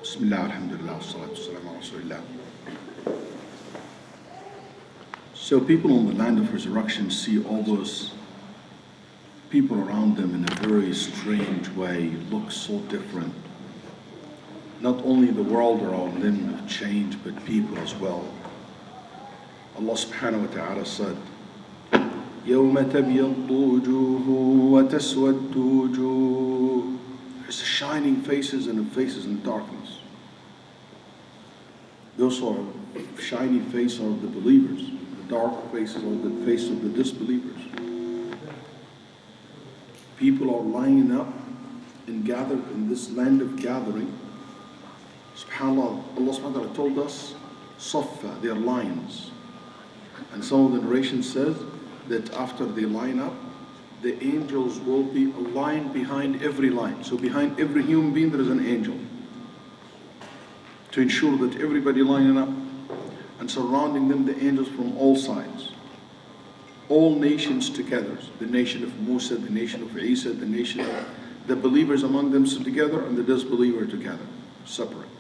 Bismillah, alhamdulillah, salatu salam ala rasulillah. So people on the land of resurrection see all those people around them in a very strange way, look so different. Not only the world around them have changed, but people as well. Allah subhanahu wa ta'ala said, يَوْمَ تَبْيَضُّ وُجُوهٌ وَتَسْوَدُّ وُجُوهٌ. There's shining faces and faces in darkness. Those who are shiny faces are the believers. The dark faces are the face of the disbelievers. People are lining up and gathered in this land of gathering. SubhanAllah, Allah subhanahu wa ta'ala told us, Saffa, they are lions. And some of the narration says that after they line up, the angels will be a line behind every line. So behind every human being there is an angel, to ensure that everybody lining up, and surrounding them the angels from all sides. All nations together, the nation of Musa, the nation of Isa, the nation of the believers among them together, and the disbeliever together, separate.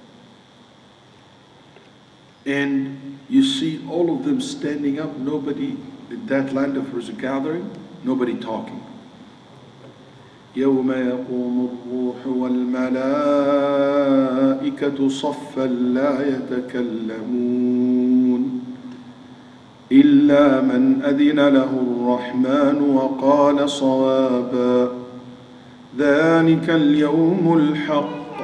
And you see all of them standing up, nobody in that land of gathering, nobody talking. يوم يقوم الروح والملائكة صفا لا يتكلمون إلا من أذن له الرحمن وقال صوابا ذلك اليوم الحق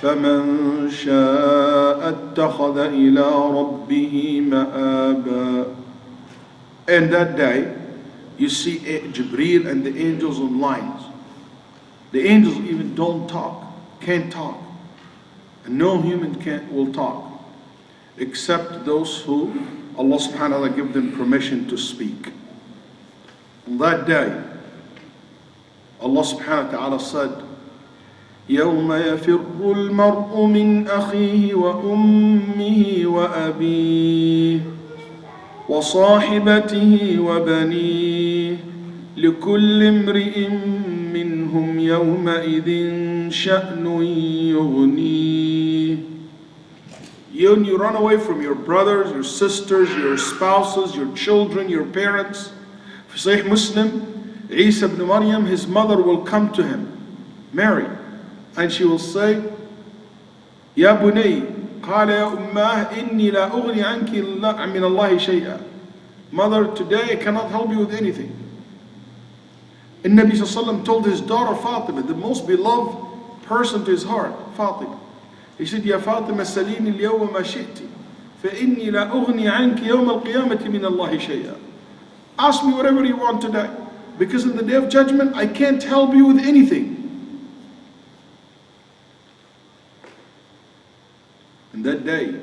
فمن شاء اتخذ إلى ربه مآبا. And that day, you see Jibreel and the angels on lines. The angels even don't talk, can't talk. And no human will talk, except those who Allah subhanahu wa ta'ala give them permission to speak. On that day, Allah subhanahu wa ta'ala said, يوم يفر المرء من أخيه وأمه وأبيه وصاحبته وبنيه لكل امرئ منهم يومئذ شأن يغنيه. When you run away from your brothers, your sisters, your spouses, your children, your parents. For Sahih Muslim, Isa ibn Maryam, his mother will come to him, Mary, and she will say, يا بني قال يا أماه إني لا أغني عنك من الله شيئا. Mother, today I cannot help you with anything. And Nabi sallallahu alaihi wasallam told his daughter Fatima, the most beloved person to his heart, Fatima. He said, يا فاطمة سليني اليوم ما شئت فإني لا أغني عنك يوم القيامة من الله شيئا. Ask me whatever you want today, because in the day of judgment I can't help you with anything. In that day,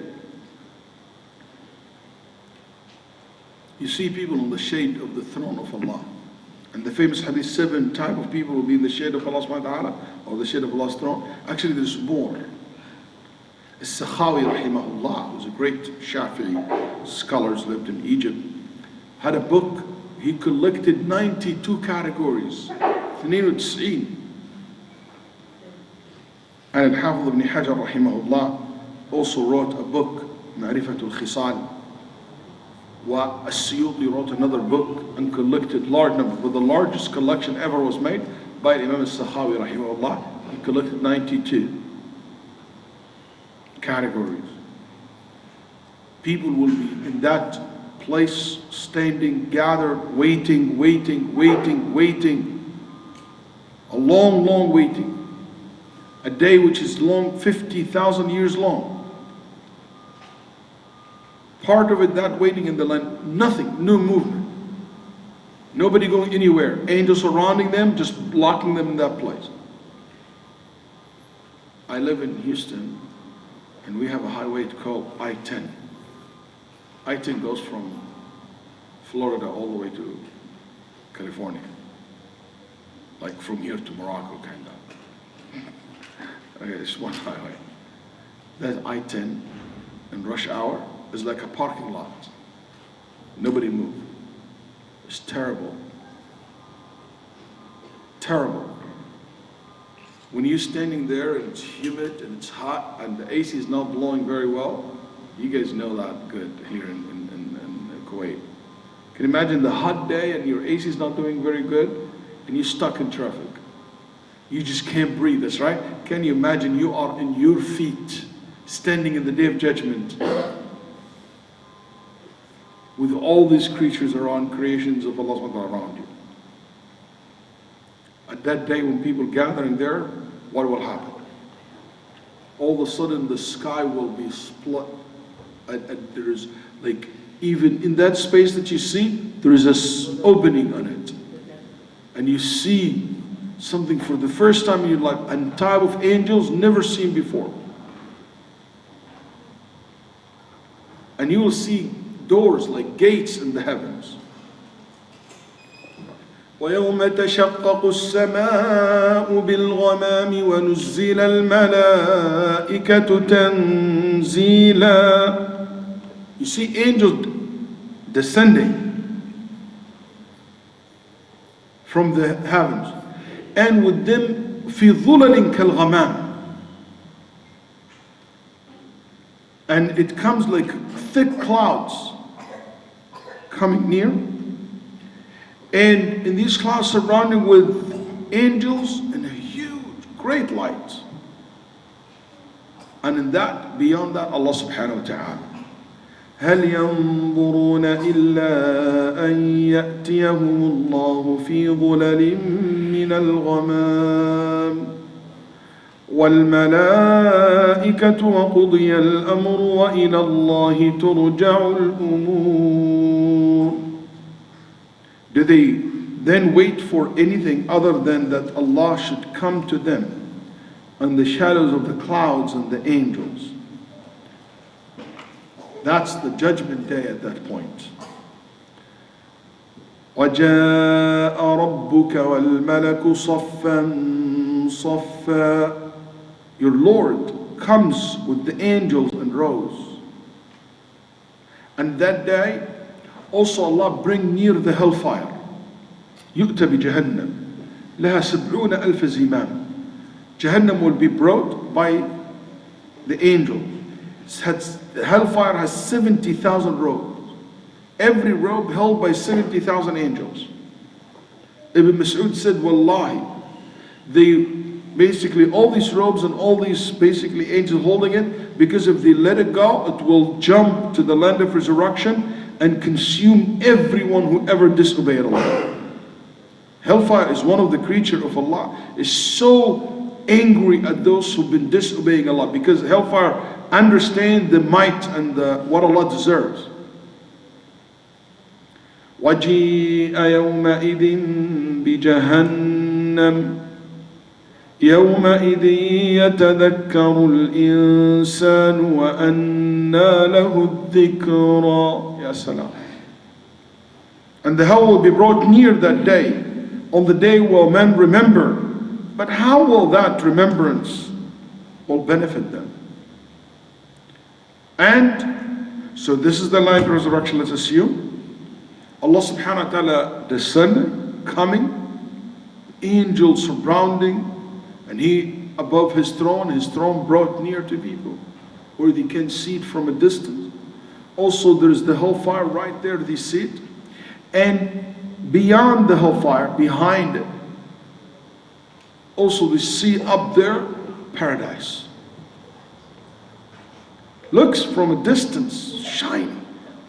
you see people in the shade of the throne of Allah. And the famous hadith, 7 type of people will be in the shade of Allah subhanahu wa ta'ala, or the shade of Allah's throne. Actually, there's more. As-Sakhawi rahimahullah, who's a great Shafi'i scholar, lived in Egypt, had a book. He collected 92 categories. 92. And Al-Hafiz ibn Hajar rahimahullah also wrote a book, Ma'rifatul Khisal. As-Suyuti wrote another book and collected large number, but the largest collection ever was made by Imam As-Sakhawi rahimahullah. He collected 92 categories. People will be in that place, standing, gathered, waiting. A long waiting. A day which is long, 50,000 years long. Part of it, that waiting in the line, nothing, no movement. Nobody going anywhere. Angels surrounding them, just locking them in that place. I live in Houston, and we have a highway called I-10. I-10 goes from Florida all the way to California. Like from here to Morocco, kind of. Okay, it's one highway. That I-10 in rush hour is like a parking lot. Nobody moves. It's terrible. Terrible. when you're standing there and it's humid and it's hot and the AC is not blowing very well, you guys know that good here in Kuwait. Can you imagine the hot day and your AC is not doing very good and you're stuck in traffic? You just can't breathe, that's right. Can you imagine you are in your feet standing in the Day of Judgment with all these creatures around, creations of Allah subhanahu wa ta'ala around you? At that day when people gathering there, what will happen? All of a sudden the sky will be split. There is like, even in that space that you see, there is an opening on it. And you see something for the first time in your life, a type of angels never seen before. And you will see doors like gates in the heavens. وَيَوْمَ تَشَقَّقُ السَّمَاءُ بِالْغَمَامِ وَنُزِّلَ الْمَلَائِكَةُ تَنزِيلًا. You see angels descending from the heavens, and with them في ظلل كالغمام, and it comes like thick clouds coming near, and in these clouds surrounded with angels and a huge great light, and in that, beyond that, Allah subhanahu wa ta'ala. هل ينظرون إلا أن يأتيهم الله في ظلل من الغمام والملائكة وقضي الأمر وإلى الله ترجع الأمور. Do they then wait for anything other than that Allah should come to them on the shadows of the clouds and the angels? That's the judgment day at that point. وَجَاءَ رَبُّكَ وَالْمَلَكُ صَفًّا صَفًّا. Your Lord comes with the angels in rows. And that day, also Allah bring near the hellfire. يُؤْتَى بِجَهَنَّمْ لَهَا 70,000 زِمَامٍ. Jahannam will be brought by the angel. Hellfire has 70,000 robes. Every robe held by 70,000 angels. Ibn Mas'ud said, Wallahi, they basically, all these robes and all these basically angels holding it, because if they let it go, it will jump to the land of resurrection and consume everyone who ever disobeyed Allah. Hellfire is one of the creatures of Allah. Is so angry at those who've been disobeying Allah, because hellfire understand the might and what Allah deserves. وَجِيءَ يَوْمَئِذٍ بِجَهَنَّمَ يَوْمَئِذٍ يَتَذَكَّرُ الْإِنسَانُ وَأَنَّى لَهُ الذِّكْرَى. Ya salam. And the hell will be brought near that day, on the day where men remember. But how will that remembrance will benefit them? And so this is the light of resurrection, let's assume. Allah subhanahu wa ta'ala descending, coming, angels surrounding, and He above His throne brought near to people, where they can see it from a distance. Also there's the hellfire right there, they see it. And beyond the hellfire, behind it, also we see up there paradise. Looks from a distance, shiny,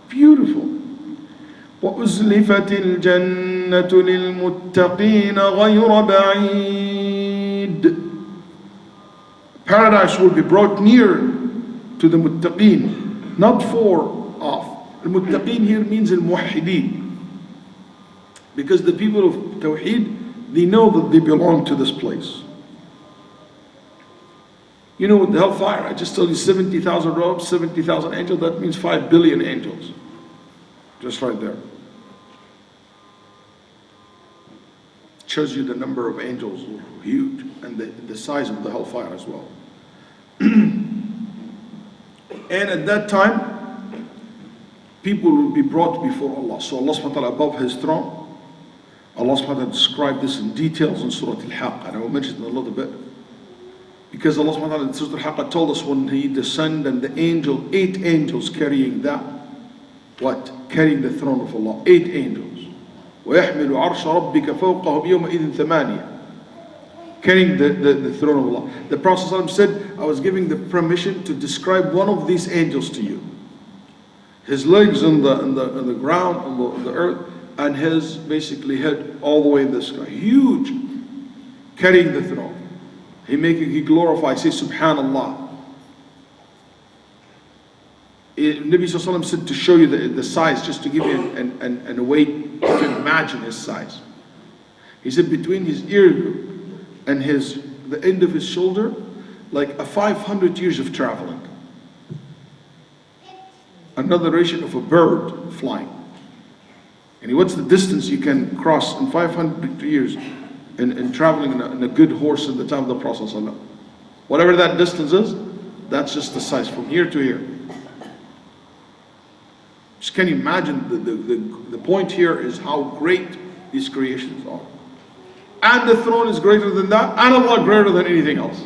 beautiful. وَأُزْلِفَتِ الْجَنَّةُ لِلْمُتَّقِينَ غَيْرَ بَعِيدٍ. Paradise will be brought near to the muttaqeen, not far off. The muttaqeen here means al-muwahhideen, because the people of Tawheed, they know that they belong to this place. You know, with the hellfire, I just told you 70,000 robes, 70,000 angels, that means 5 billion angels. Just right there. It shows you the number of angels, huge, and the size of the hellfire as well. And at that time, people will be brought before Allah. So Allah subhanahu wa ta'ala above His throne, Allah subhanahu wa ta'ala described this in details in Surah Al-Haqq, and I will mention it a little bit. Because Allah subhanahu wa ta'ala in Surah Al-Haqqa told us when He descended and the angel, 8 angels carrying that, what? Carrying the throne of Allah. 8 angels. وَيَحْمِلُ عَرْشَ رَبِّكَ فَوْقَهُمْ يَوْمَئِذٍ ثَمَانِيَةٌ. Carrying the throne of Allah. The Prophet ﷺ said, I was giving the permission to describe one of these angels to you. His legs on the ground, on the earth, and his basically head all the way in the sky. Huge. Carrying the throne. He glorifies, say Subhanallah. Nabi Sallallahu said to show you the size, just to give you a way to imagine his size. He said between his ear and the end of his shoulder, like 500 years of traveling. Another ration of a bird flying. And what's the distance you can cross in 500 years in traveling in a good horse in the time of the Prophet ﷺ? Whatever that distance is, that's just the size from here to here. Just can you imagine the point here is how great these creations are. And the throne is greater than that, and Allah greater than anything else.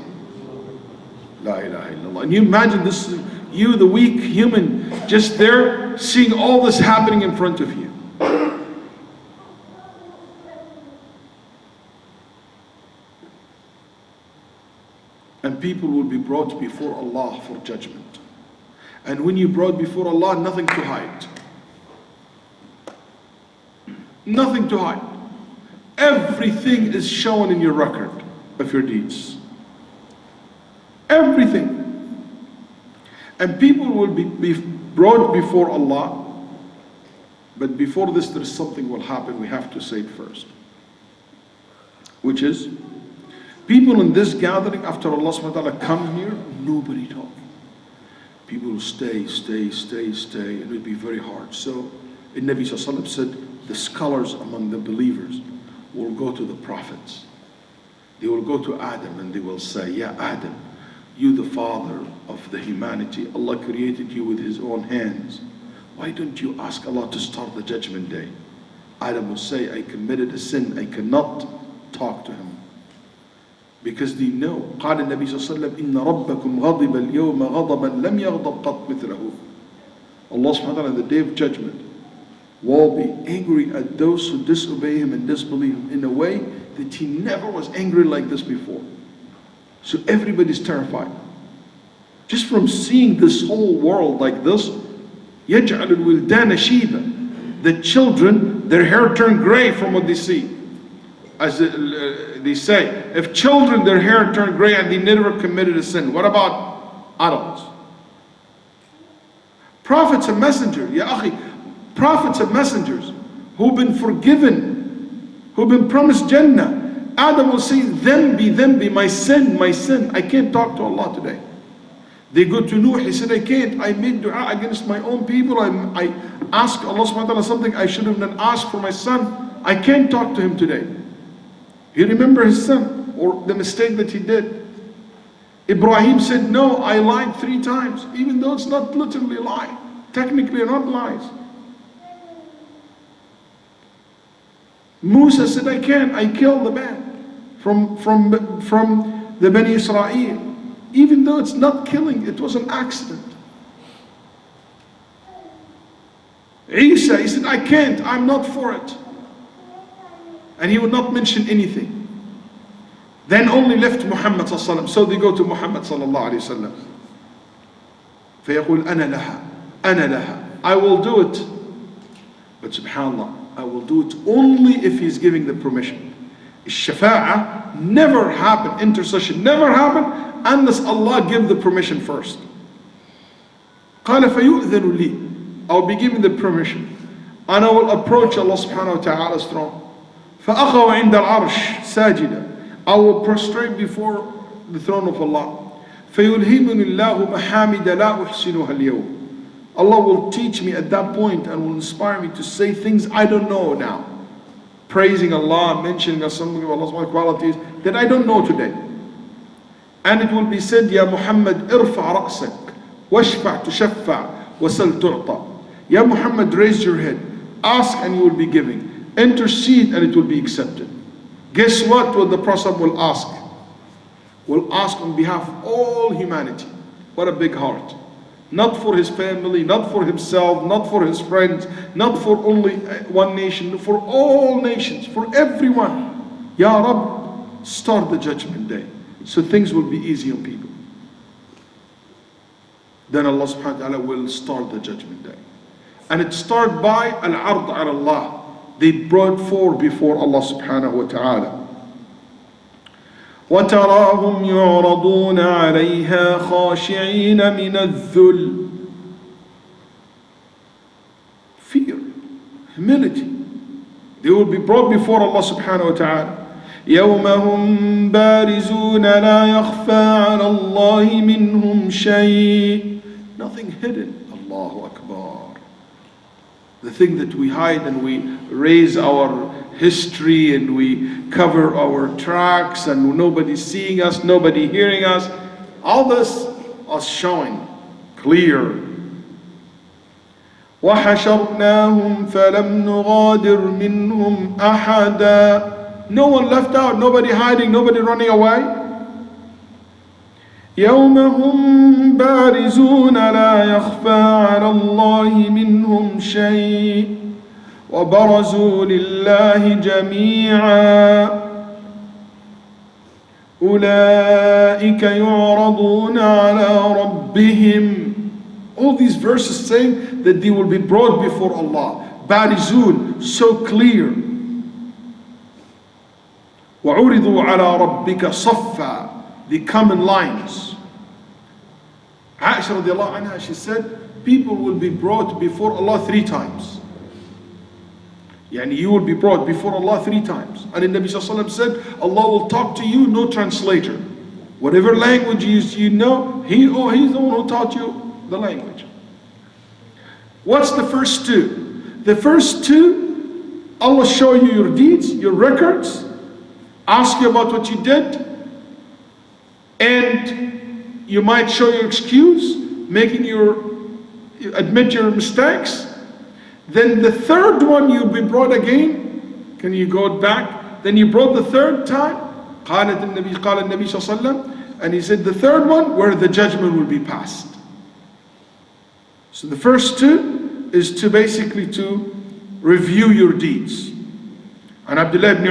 La ilaha illallah. And you imagine this, you the weak human, just there seeing all this happening in front of you. And people will be brought before Allah for judgment. And when you're brought before Allah, nothing to hide. Nothing to hide. Everything is shown in your record of your deeds. Everything. And people will be brought before Allah. But before this, there is something will happen. We have to say it first. Which is, people in this gathering, after Allah subhanahu wa ta'ala comes here, nobody talks. People will stay, and it will be very hard. So, the Nabi Sallallahu Alaihi Wasallam said, the scholars among the believers will go to the prophets. They will go to Adam and they will say, Ya Adam, you the father of the humanity, Allah created you with His own hands. Why don't you ask Allah to start the judgment day? Adam will say, I committed a sin, I cannot talk to Him. Because they know, قال النبي صلى الله عليه وسلم إن ربكم غضب اليوم غضبا لم يغضب قط مثله. Allah subhanahu wa ta'ala on the day of judgment will be angry at those who disobey Him and disbelieve Him in a way that He never was angry like this before. So everybody's terrified. Just from seeing this whole world like this, يجعل الولدان شيبا. The children, their hair turn gray from what they see. As they say, if children, their hair turn gray and they never committed a sin, what about adults? Prophets and messengers, ya akhi, prophets and messengers who've been forgiven, who've been promised Jannah. Adam will say, them be, my sin, I can't talk to Allah today. They go to Nuh, he said, I can't, I made dua against my own people, I asked Allah subhanahu wa ta'ala something I shouldn't have asked for my son, I can't talk to him today. He remembered his son, or the mistake that he did. Ibrahim said, no, I lied 3 times, even though it's not literally a lie. Technically not lies. Musa said, I can't, I killed the man from the Bani Israel. Even though it's not killing, it was an accident. Isa, he said, I can't, I'm not for it. And he would not mention anything. Then only left Muhammad sallallahu alaihi wasallam. So they go to Muhammad sallallahu alaihi wasallam. فيقول أنا لها. I will do it. But subhanallah, I will do it only if he's giving the permission. Shafa'ah never happened, intercession never happened unless Allah give the permission first. قال فيؤذن لي. I will be given the permission. And I will approach Allah subhanahu wa ta'ala's throne. فأخذ عند العرش ساجدا. I will prostrate before the throne of Allah. فيلهمني الله محامد لا أحسنها اليوم. Allah will teach me at that point and will inspire me to say things I don't know now. Praising Allah, mentioning something of Allah's qualities that I don't know today. And it will be said, Ya Muhammad, irfa' ra'sak, washfa' tushaffa' wasal tu'ta. Ya Muhammad, raise your head, ask and you will be giving. Intercede and it will be accepted. Guess what the Prophet will ask? will ask on behalf of all humanity. What a big heart. Not for his family, not for himself, not for his friends, not for only one nation, for all nations, for everyone. Ya Rab, start the judgment day, so things will be easy on people. Then Allah subhanahu wa ta'ala will start the judgment day. And it started by al-ard ala Allah. They brought forth before Allah subhanahu wa ta'ala. وَتَرَاهُمْ يُعْرَضُونَ عَلَيْهَا خَاشِعِينَ مِنَ الذُّلِّ. Fear, humility. They will be brought before Allah subhanahu wa ta'ala. يَوْمَ هُمْ بَارِزُونَ لَا يَخْفَى عَلَى اللَّهِ مِنْهُمْ شَيْءٍ. Nothing hidden. Allahu Akbar. The thing that we hide and we raise our history and we cover our tracks and nobody's seeing us, nobody hearing us. All this is showing clear. وَحَشَرْنَاهُمْ فَلَمْ نُغَادِرْ مِنْهُمْ أَحَدًا. No one left out, nobody hiding, nobody running away. يَوْمَ هُمْ بَارِزُونَ لَا يَخْفَى عَلَى اللَّهِ مِنْهُمْ شَيْءٍ وَبَرَزُوا لِلَّهِ جَمِيعًا أُولَئِكَ يُعْرَضُونَ عَلَى رَبِّهِمْ. All these verses saying that they will be brought before Allah. Barizun, so clear. وَعُرِضُوا عَلَى رَبِّكَ صَفًّا. They come in lines. Aisha radiallahu anha, she said, people will be brought before Allah 3 times. Yani you will be brought before Allah 3 times. And the Nabi sallallahu alaihi wasallam said, Allah will talk to you, no translator. Whatever language you know, He's the one who taught you the language. What's the first 2? The first 2, Allah show you your deeds, your records, ask you about what you did, and you might show your excuse, admit your mistakes. Then the 3rd one you'll be brought again. Can you go back? Then you brought the 3rd time. قال النبي صلى الله عليه وسلم, and he said the 3rd one where the judgment will be passed. So the first 2 is to basically to review your deeds. And Abdullah ibn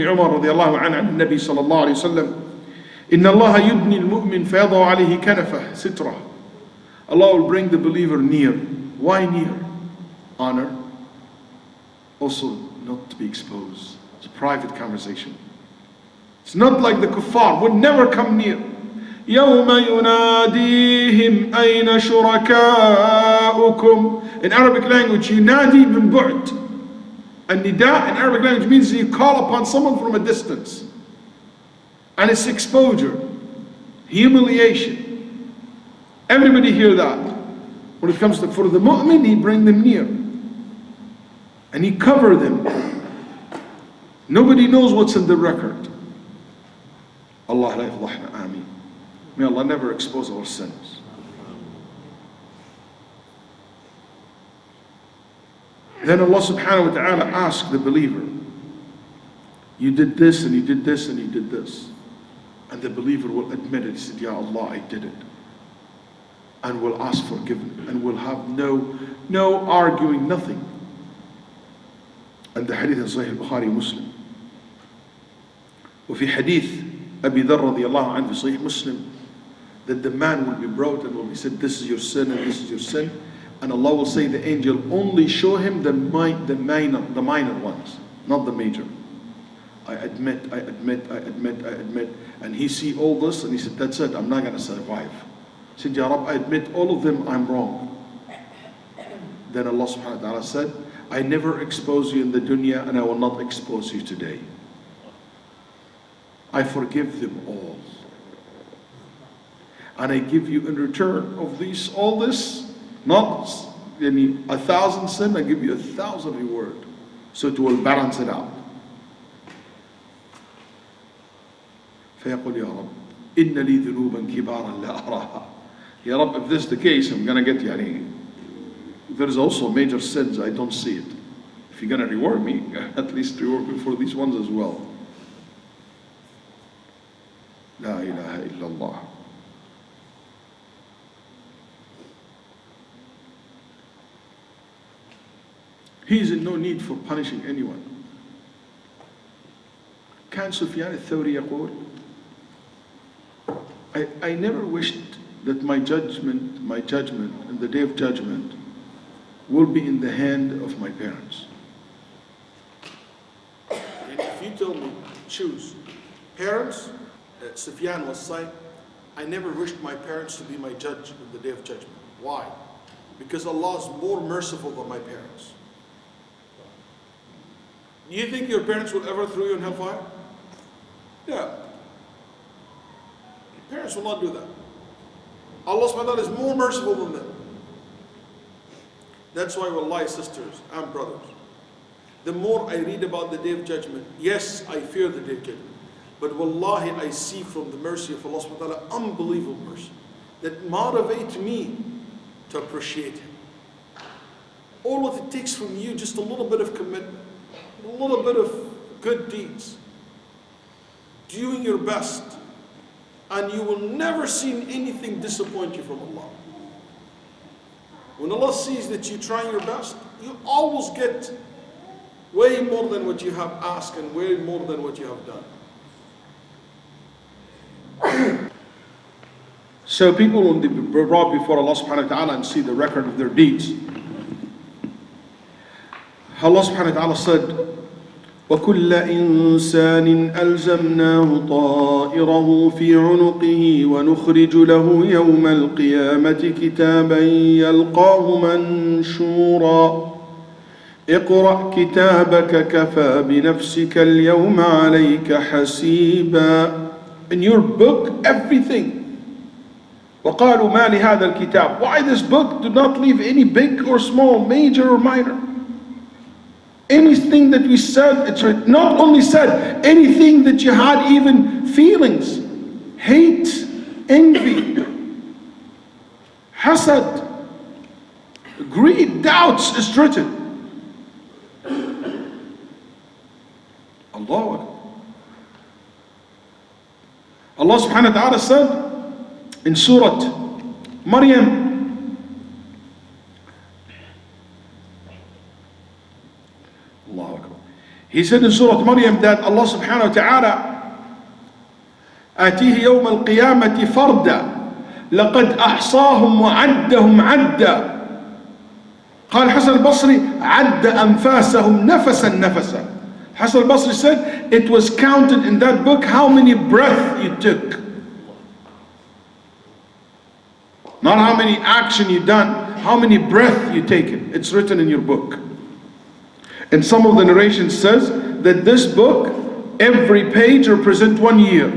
Umar radiallahu anhu عن النبي صلى الله عليه وسلم, إن الله يدني المؤمن فيضع عليه كنفه سترة. Allah will bring the believer near. Why near? Honor. Also not to be exposed. It's a private conversation. It's not like the kuffar would never come near. يوم يناديهم أين شركاؤكم. In Arabic language, ينادي من بعد. And nida in Arabic language means you call upon someone from a distance. And it's exposure, humiliation. Everybody hear that. When it comes to for the mu'min, he bring them near. And he cover them. Nobody knows what's in the record. Allah la yafdahna, ameen. May Allah never expose our sins. Then Allah subhanahu wa ta'ala asks the believer, you did this and you did this and you did this. And the believer will admit it. He said, Ya Allah, I did it. And will ask forgiveness. And will have no arguing, nothing. And the hadith of Sahih Bukhari Muslim. وفي حديث أبي ذر رضي الله عنه في صحيح Muslim, that the man will be brought and will be said, this is your sin and this is your sin. And Allah will say, the angel only show him the minor ones, not the major. I admit. And he see all this and he said, that's it, I'm not going to survive. He said, Ya Rab, I admit all of them, I'm wrong. Then Allah subhanahu wa ta'ala said, I never expose you in the dunya and I will not expose you today. I forgive them all. And I give you in return of all this, not 1,000 sin, I give you 1,000 reward. So it will balance it out. فيقول يا رب إن لي ذنوبا كبارا لا أراها. Ya Rab, if this is the case, I'm going to get there's also major sins, I don't see it. If you're going to reward me, at least reward me for these ones as well. La ilaha illallah. He is in no need for punishing anyone. كان سفيان الثوري يقول, I never wished that my judgment and the day of judgment will be in the hand of my parents. And if you tell me, choose parents, Sufyan was saying, I never wished my parents to be my judge in the day of judgment. Why? Because Allah is more merciful than my parents. Do you think your parents will ever throw you in hellfire? Yeah. Parents will not do that. Allah subhanahu wa ta'ala is more merciful than them. That's why, wallahi, sisters and brothers, the more I read about the day of judgment, yes, I fear the day of judgment, but wallahi, I see from the mercy of Allah subhanahu wa ta'ala, unbelievable mercy, that motivates me to appreciate Him. All that it takes from you, just a little bit of commitment, a little bit of good deeds, doing your best, and you will never see anything disappoint you from Allah. When Allah sees that you're trying your best, you always get way more than what you have asked and way more than what you have done. So people will be brought before Allah subhanahu wa ta'ala and see the record of their deeds. Allah subhanahu wa ta'ala said, وَكُلَّ إِنسَانٍ أَلْزَمْنَاهُ طَائِرَهُ فِي عُنُقِهِ وَنُخْرِجُ لَهُ يَوْمَ الْقِيَامَةِ كِتَابًا يَلْقَاهُ مَنْشُورًا اقْرَأْ كِتَابَكَ كَفَى بِنَفْسِكَ الْيَوْمَ عَلَيْكَ حَسِيبًا. In your book, everything. وَقَالُوا مَا لِهَذَا الْكِتَابِ. Why this book? Do not leave any big or small, major or minor. Anything that we said, it's not only said, anything that you had, even feelings, hate, envy, hasad, greed, doubts is written. Allah. Allah subhanahu wa ta'ala said in Surah Maryam, He said in Surah Maryam that Allah subhanahu wa ta'ala آتيه يوم القيامة فردا لقد أحصاهم وعدهم عدا قال حسن البصري عد أنفاسهم نفسا نفسا. Hassan al-Basri said it was counted in that book how many breaths you took, not how many action you done, how many breaths you taken. It's written in your book. And some of the narration says that this book, every page represents 1 year.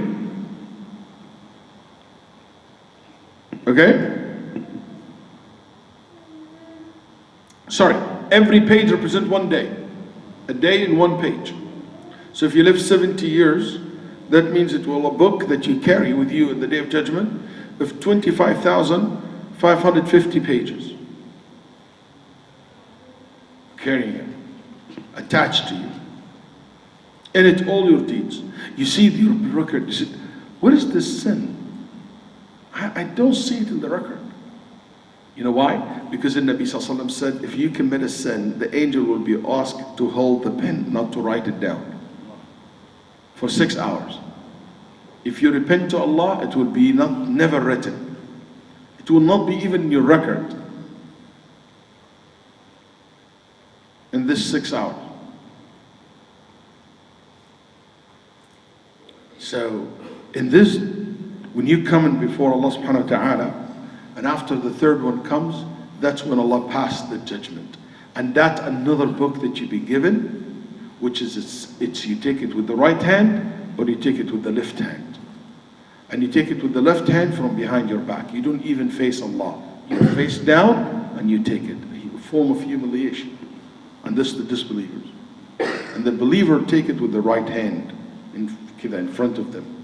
Okay? Sorry, every page represents 1 day. A day in 1 page. So if you live 70 years, that means it will a book that you carry with you in the day of judgment of 25,550 pages. Carrying it. Attached to you. In it, all your deeds. You see your record. You say, what is this sin? I don't see it in the record. You know why? Because the Nabi Sallallahu Alaihi Wasallam said, if you commit a sin, the angel will be asked to hold the pen, not to write it down. For 6 hours. If you repent to Allah, it will be never written. It will not be even in your record. In this 6 hours. So, in this, when you come in before Allah subhanahu wa ta'ala, and after the third one comes, that's when Allah passed the judgment. And that another book that you be given, which is it's you take it with the right hand, or you take it with the left hand. And you take it with the left hand from behind your back. You don't even face Allah. You face down and you take it. A form of humiliation. And this is the disbelievers. And the believer take it with the right hand in front of them.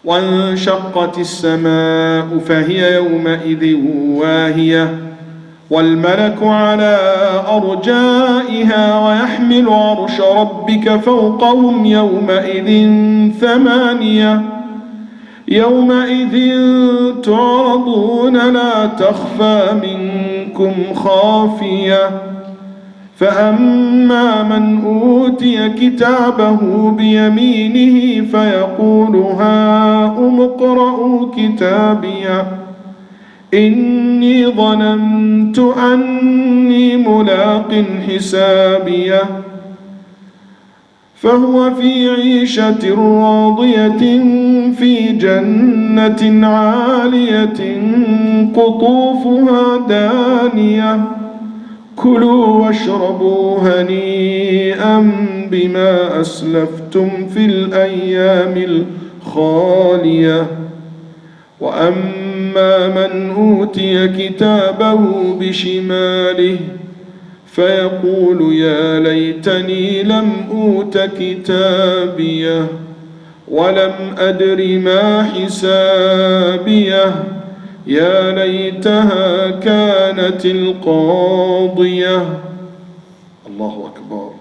وانشقت السماء فهي يومئذ واهية والملك على أرجائها ويحمل عرش ربك فوقهم يومئذ ثمانية يومئذ تعرضون لا تخفى منكم خافية فأما من أوتي كتابه بيمينه فيقول هاؤم اقرءوا كتابيه إني ظننت أني ملاق حسابيه فهو في عيشة راضية في جنة عالية قطوفها دانية كلوا واشربوا هنيئا بما أسلفتم في الأيام الخالية وأما من أوتي كتابه بشماله فيقول يا ليتني لم أوت كتابيه ولم أدر ما حسابيه يا ليتها كانت القاضية. Allahu Akbar.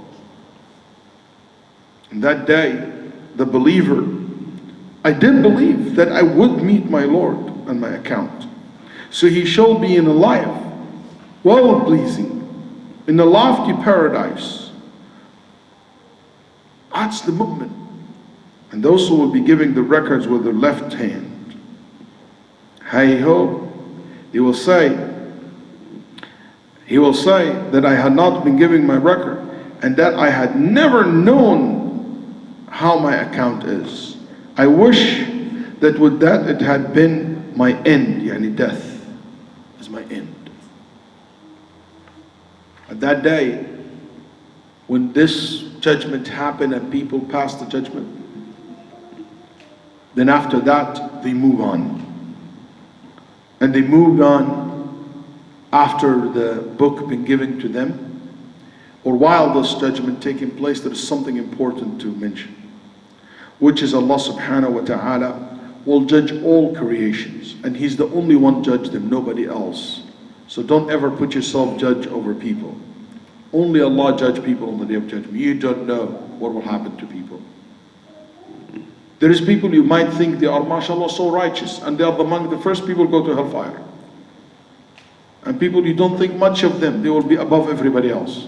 In that day, the believer, I did believe that I would meet my Lord on my account. So he shall be in a life well-pleasing, in a lofty paradise. That's the mu'min. And those who will be giving the records with their left hand. Hey ho, he will say that I had not been giving my record and that I had never known how my account is. I wish that with that it had been my end, yani death is my end. At that day, when this judgment happened and people passed the judgment, then after that they move on. And they moved on after the book been given to them, or while this judgment taking place. There is something important to mention, which is Allah subhanahu wa ta'ala will judge all creations, and He's the only one judge them, nobody else. So don't ever put yourself judge over people. Only Allah judge people on the day of judgment. You don't know what will happen to people. There is people you might think they are, mashallah, so righteous, and they are among the first people who go to hellfire. And people you don't think much of them, they will be above everybody else.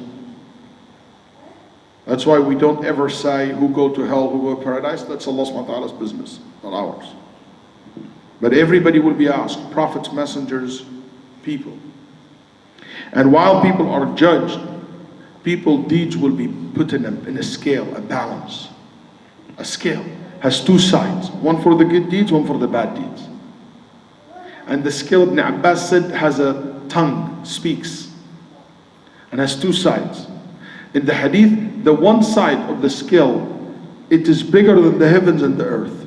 That's why we don't ever say who go to hell, who go to paradise. That's Allah subhanahu wa ta'ala's business, not ours. But everybody will be asked, prophets, messengers, people. And while people are judged, people's deeds will be put in a scale, a balance. A scale has two sides, one for the good deeds, one for the bad deeds. And the scale, Ibn Abbas said, has a tongue, speaks, and has two sides. In the hadith, the one side of the scale, it is bigger than the heavens and the earth.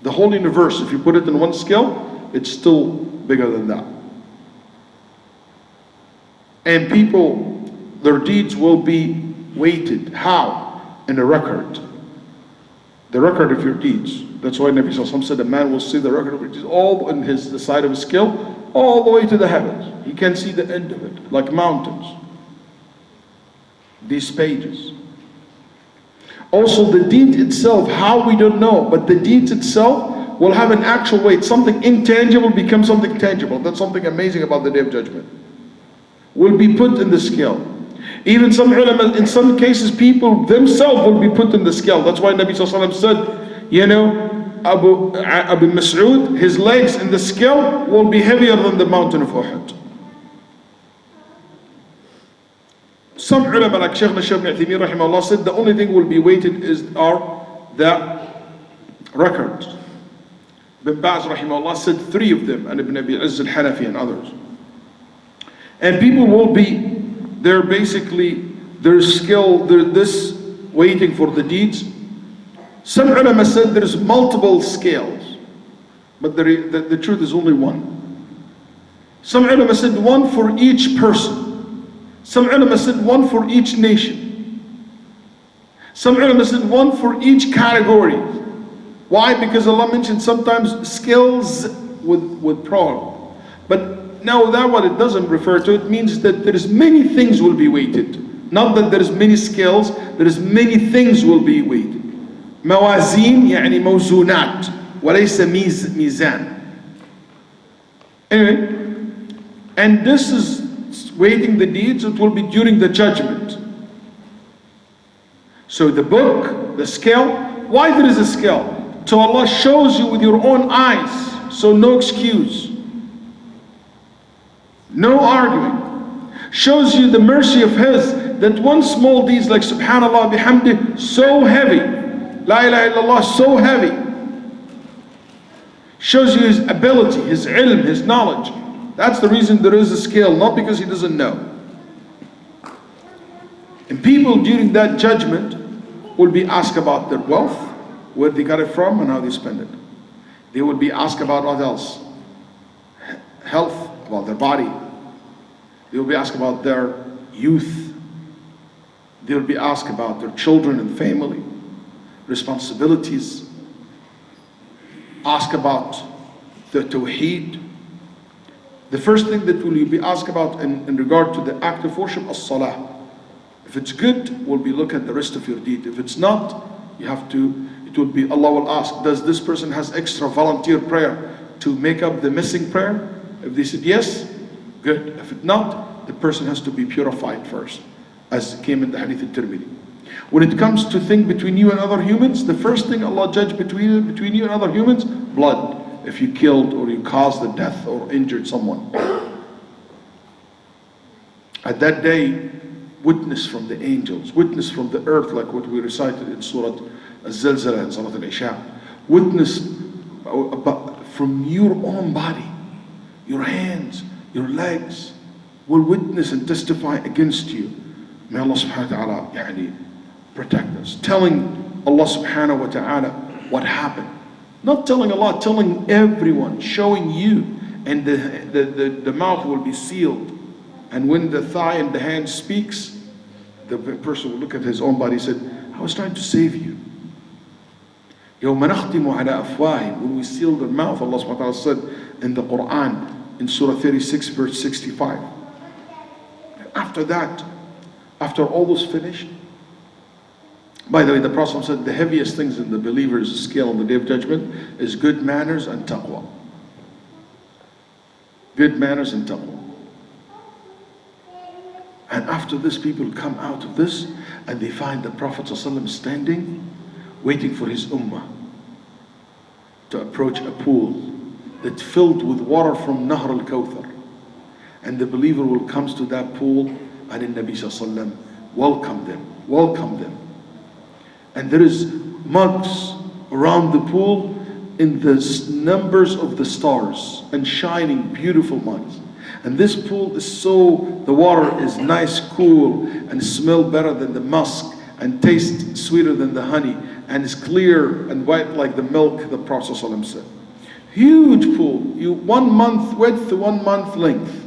The whole universe, if you put it in one scale, it's still bigger than that. And people, their deeds will be weighted. How? In a record. The record of your deeds. That's why Nabi Sallallahu Alaihi Wasallam said a man will see the record of his deeds all in the side of his scale, all the way to the heavens. He can see the end of it, like mountains. These pages. Also the deed itself, how we don't know, but the deeds itself will have an actual weight. Something intangible becomes something tangible. That's something amazing about the Day of Judgment. Will be put in the scale. Even some ulama, in some cases, people themselves will be put in the scale. That's why Nabi Sallallahu Alaihi Wasallam said, you know, Abu Mas'ud, his legs in the scale will be heavier than the mountain of Uhud. Some ulama, like Shaykh Ibn Uthaymeen rahimahullah, said the only thing will be weighted are the records. Ibn Baz rahimahullah said 3 of them, and Ibn Abi Izz al-Hanafi and others. And people will be, they're basically, their skill, this waiting for the deeds. Some ulama said there's multiple scales, but the truth is only one. Some ulama said one for each person. Some ulama said one for each nation. Some ulama said one for each category. Why? Because Allah mentioned sometimes skills with plural. But no, that what it doesn't refer to. It means that there is many things will be weighted. Not that there is many scales, there is many things will be weighted. موازين يعني موزونات وليس ميزان. Anyway, and this is weighting the deeds, it will be during the judgment. So the book, the scale, why there is a scale? So Allah shows you with your own eyes, so no excuse. No arguing. Shows you the mercy of His, that one small deed like Subhanallah bihamdi, so heavy. La ilaha illallah, so heavy. Shows you His ability, His ilm, His knowledge. That's the reason there is a scale, not because He doesn't know. And people during that judgment will be asked about their wealth, where they got it from and how they spend it. They will be asked about what else? Health, about their body. They will be asked about their youth. They will be asked about their children and family, responsibilities. Ask about the tawheed. The first thing that will be asked about in regard to the act of worship, as-salah. If it's good, we'll be looking at the rest of your deed. If it's not, you have to, it will be, Allah will ask, does this person has extra volunteer prayer to make up the missing prayer? If they said yes, good. If it not, the person has to be purified first, as came in the hadith al-Tirmidhi. When it comes to thing between you and other humans, the first thing Allah judge between you and other humans, blood. If you killed or you caused the death or injured someone. At that day, witness from the angels, witness from the earth, like what we recited in Surah Al-Zilzala and Salat Al-Isha. Witness from your own body, your hands, your legs, will witness and testify against you. May Allah subhanahu wa ta'ala protect us. Telling Allah subhanahu wa ta'ala what happened. Not telling Allah, telling everyone, showing you. And the mouth will be sealed. And when the thigh and the hand speaks, the person will look at his own body and said, I was trying to save you. يَوْمَ نَخْتِمُ عَلَىٰ أَفْوَاهِهِمْ. When we seal their mouth, Allah subhanahu wa ta'ala said in the Quran, in Surah 36, verse 65. After that, after all was finished, by the way, the Prophet said the heaviest things in the believer's scale on the Day of Judgment is good manners and taqwa. Good manners and taqwa. And after this, people come out of this and they find the Prophet ﷺ standing, waiting for his ummah to approach a pool that's filled with water from Nahr al-Kawthar. And the believer will come to that pool and in Nabi ﷺ welcome them. And there is mugs around the pool in the numbers of the stars and shining beautiful mugs. And this pool is so, the water is nice, cool, and smell better than the musk, and taste sweeter than the honey, and is clear and white like the milk, the Prophet ﷺ said. Huge pool, 1 month width, 1 month length,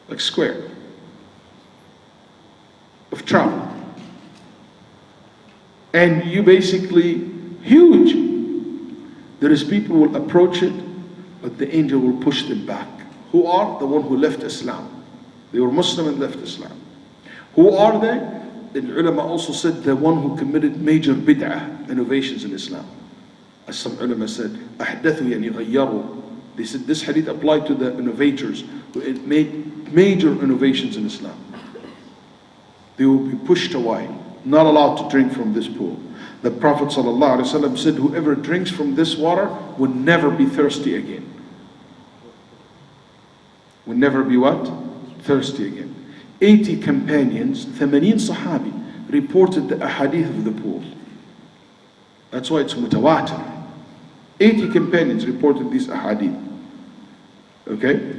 like square of travel. And you basically, huge. There is people who will approach it, but the angel will push them back. Who are? The one who left Islam. They were Muslim and left Islam. Who are they? The ulama also said the one who committed major bid'ah, innovations in Islam. As some ulama said, أحدثوا يعني غيروا. They said this hadith applied to the innovators who made major innovations in Islam. They will be pushed away, not allowed to drink from this pool. The Prophet ﷺ said, whoever drinks from this water will never be thirsty again. Will never be what? Thirsty again. 80 companions, 80 sahabi, reported the ahadith of the pool. That's why it's mutawatir. 80 companions reported these ahadith. Okay?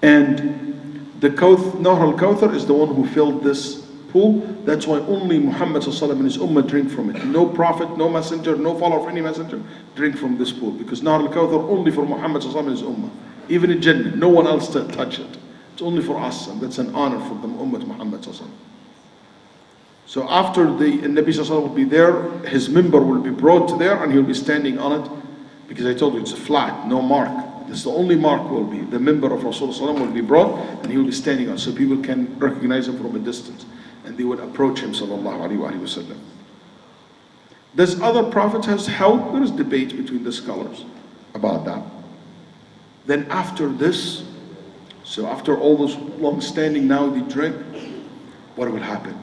And the Nahr al-Kawthar is the one who filled this pool. That's why only Muhammad ﷺ and his ummah drink from it. No prophet, no messenger, no follower of any messenger drink from this pool. Because Nahr al-Kawthar only for Muhammad ﷺ and his ummah. Even in Jannah, no one else to touch it. It's only for us, and that's an honor for the ummah Muhammad ﷺ. So after the Nabi ﷺ will be there, his mimbar will be brought to there, and he'll be standing on it. Because I told you it's a flat, no mark. This the only mark will be. The member of Rasulullah will be brought and he will be standing on, so people can recognize him from a distance. And they would approach him, sallallahu alaihi wasallam. Does other prophets has held? There is debate between the scholars about that. Then after this, so after all this long standing, now they drink, what will happen?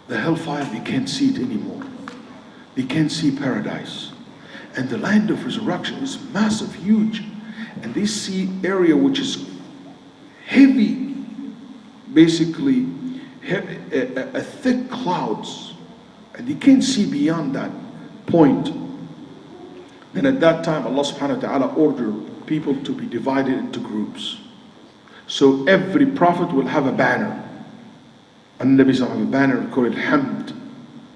The hellfire, they can't see it anymore. They can't see paradise. And the land of resurrection is massive, huge. And they see area which is heavy, basically a thick clouds. And they can't see beyond that point. Then at that time, Allah subhanahu wa ta'ala ordered people to be divided into groups. So every prophet will have a banner. And the Nabi will have a banner called Hamd,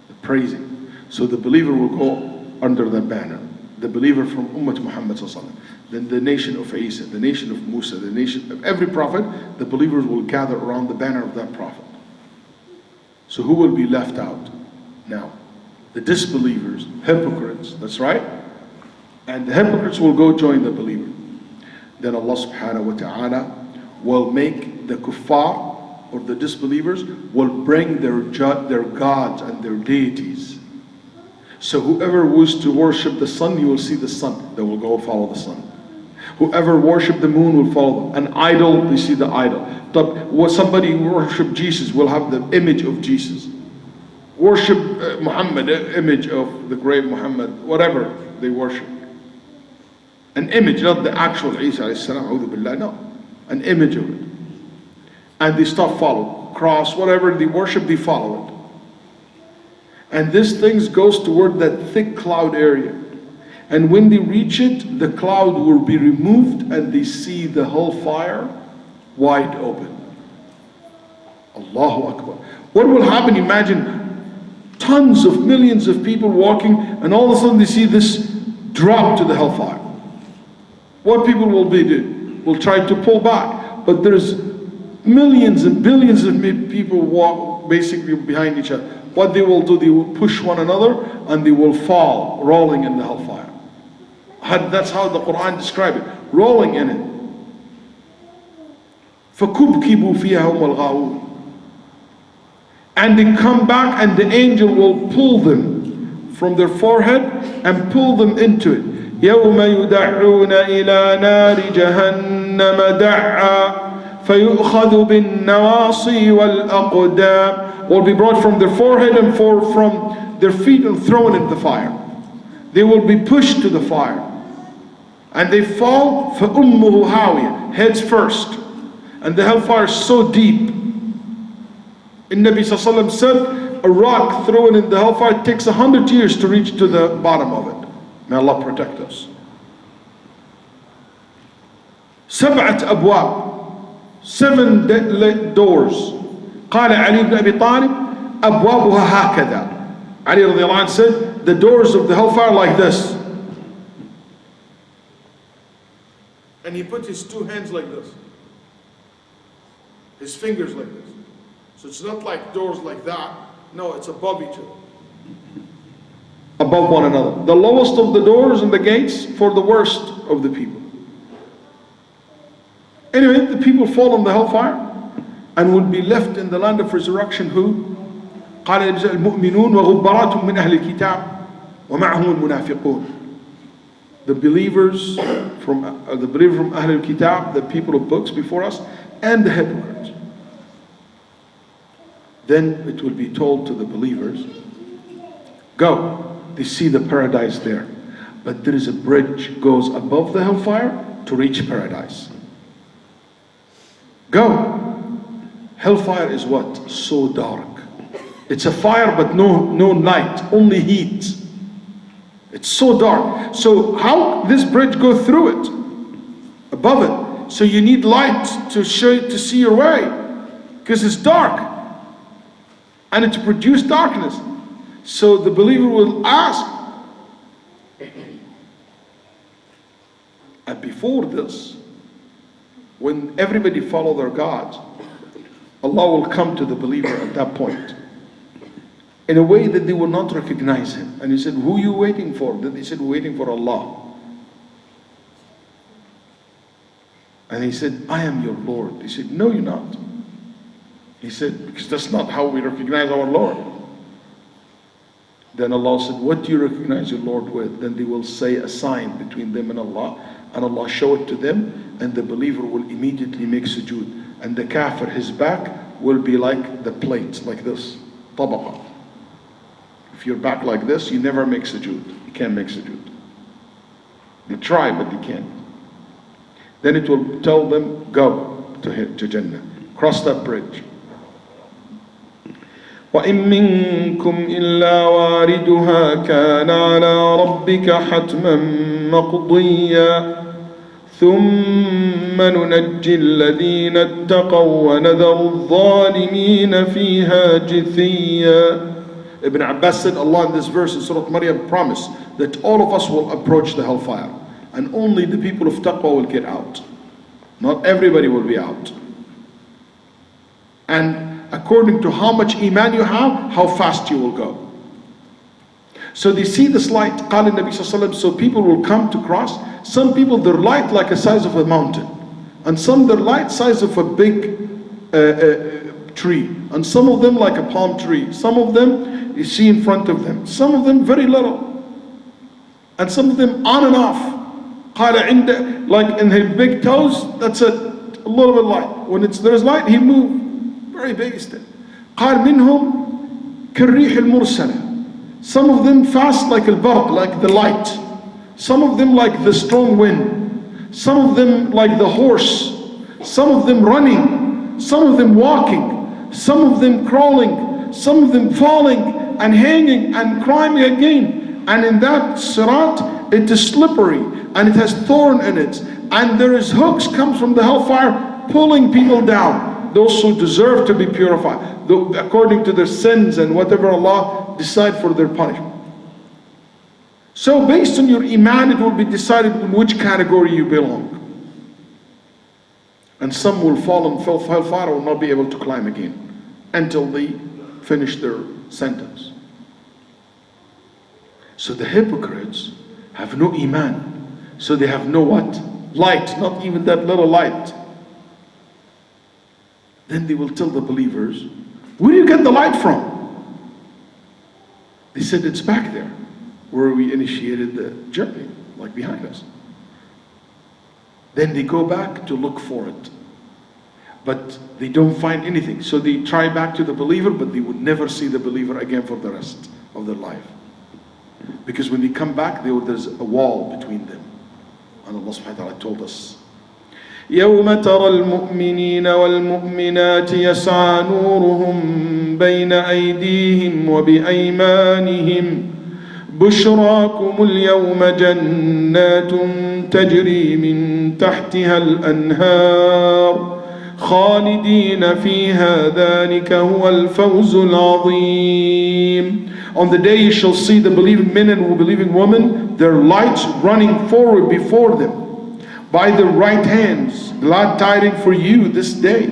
the praising. So the believer will go under that banner. The believer from Ummah Muhammad sallallahu alaihi wasallam. Then the nation of Isa, the nation of Musa, the nation of every prophet, the believers will gather around the banner of that prophet. So who will be left out? Now, the disbelievers, hypocrites, that's right. And the hypocrites will go join the believer. Then Allah subhanahu wa ta'ala will make the kuffar, or the disbelievers, will bring their gods and their deities. So whoever was to worship the sun, you will see the sun. They will go follow the sun. Whoever worship the moon will follow them. An idol, they see the idol. Somebody who worship Jesus will have the image of Jesus. Worship Muhammad, image of the great Muhammad, whatever they worship. An image, not the actual Isa alayhi salam, a'udhu billah, no. An image of it. And they stop following. Cross, whatever they worship, they follow it. And this thing goes toward that thick cloud area. And when they reach it, the cloud will be removed and they see the whole fire wide open. Allahu Akbar. What will happen? Imagine tons of millions of people walking and all of a sudden they see this drop to the hellfire. What people will do? Will try to pull back. But there's millions and billions of people walk basically behind each other. What they will do, they will push one another and they will fall, rolling in the hellfire. That's how the Quran describes it, rolling in it. فَكُبْكِبُوا فِيهَا هُمُ الْغَاوُونَ. And they come back and the angel will pull them from their forehead and pull them into it. يَوْمَ يُدَعُّونَ إِلَى نَارِ جَهَنَّمَ دَعًّا فَيُؤْخَذُ بِالنَّوَاصِي وَالْأَقْدَامِ. Will be brought from their forehead and from their feet and thrown into the fire. They will be pushed to the fire. And they fall, فَأُمُّهُ هَاوِيَةٌ, heads first. And the hellfire is so deep. And Nabi sallallahu alaihi wasallam said, a rock thrown in the hellfire takes 100 years to reach to the bottom of it. May Allah protect us. سبعة أبواب, 7 doors. قال علي بن أبي طالب أبوابها هكذا. Ali radiallahu anhu said, the doors of the hellfire like this. And he put his 2 hands like this. His fingers like this. So it's not like doors like that. No, it's above each other. Above one another. The lowest of the doors and the gates for the worst of the people. Anyway, the people fall in the hellfire and will be left in the land of resurrection. Who? قال المؤمنون وغبرات من أهل الكتاب ومعهم المنافقون. The believers from Ahl al-Kitab, the people of books before us, and the hypocrites. Then it will be told to the believers, go. They see the paradise there. But there is a bridge goes above the hellfire to reach paradise. Go. Hellfire is what? So dark. It's a fire but no light, only heat. It's so dark. So how this bridge go through it? Above it. So you need light to see your way. Because it's dark. And it produces darkness. So the believer will ask. And before this, when everybody follow their gods, Allah will come to the believer at that point in a way that they will not recognize him. And he said, who are you waiting for? Then they said, we're waiting for Allah. And he said, I am your Lord. He said, no, you're not. He said, because that's not how we recognize our Lord. Then Allah said, what do you recognize your Lord with? Then they will say a sign between them and Allah show it to them, and the believer will immediately make sujood. And the kafir, his back will be like the plate, like this, tabaqa. If your back like this, you never make sujood. You can't make sujood. They try, but they can't. Then it will tell them, go to Jannah. Cross that bridge. وَإِن مِّنكُمْ إِلَّا وَارِدُهَا كَانَ عَلَى رَبِّكَ حَتْمًا مَقْضِيًّا ثُمَّ نُنَجِّي الَّذِينَ اتَّقَوْا وَنَذَرُ الظَّالِمِينَ فِيهَا جِثِيًّا. Ibn Abbas said, Allah in this verse in Surah Maryam promised that all of us will approach the hellfire, and only the people of taqwa will get out. Not everybody will be out. And according to how much iman you have, how fast you will go. So they see this light, قال النبي صلى الله عليه وسلم, so people will come to cross. Some people, their light like the size of a mountain, and some their light size of a big tree, and some of them like a palm tree. Some of them you see in front of them, some of them very little, and some of them on and off. قال عند, like in his big toes, that's it, a little bit light. When there's light, he moves. Very big step. قال منهم كالريح المرسلة. Some of them fast like al-barq, like the light. Some of them like the strong wind. Some of them like the horse. Some of them running. Some of them walking. Some of them crawling. Some of them falling and hanging and climbing again. And in that sirat, it is slippery and it has thorn in it. And there is hooks comes from the hellfire pulling people down. Those who deserve to be purified, according to their sins and whatever Allah decide for their punishment. So based on your iman, it will be decided in which category you belong. And some will fall in hellfire and will not be able to climb again until they finish their sentence. So the hypocrites have no iman. So they have no what? Light, not even that little light. Then they will tell the believers, where do you get the light from? They said, it's back there, where we initiated the journey, like behind us. Then they go back to look for it. But they don't find anything. So they try back to the believer, but they would never see the believer again for the rest of their life. Because when they come back, there's a wall between them. And Allah subhanahu wa ta'ala told us, يوم ترى المؤمنين والمؤمنات يسعى نورهم بين أيديهم وبأيمانهم بشراكم اليوم جنات تجري من تحتها الأنهار خالدين فيها ذلك هو الفوز العظيم. On the day you shall see the believing men and believing women, their lights running forward before them. By the right hands, glad tidings for you this day,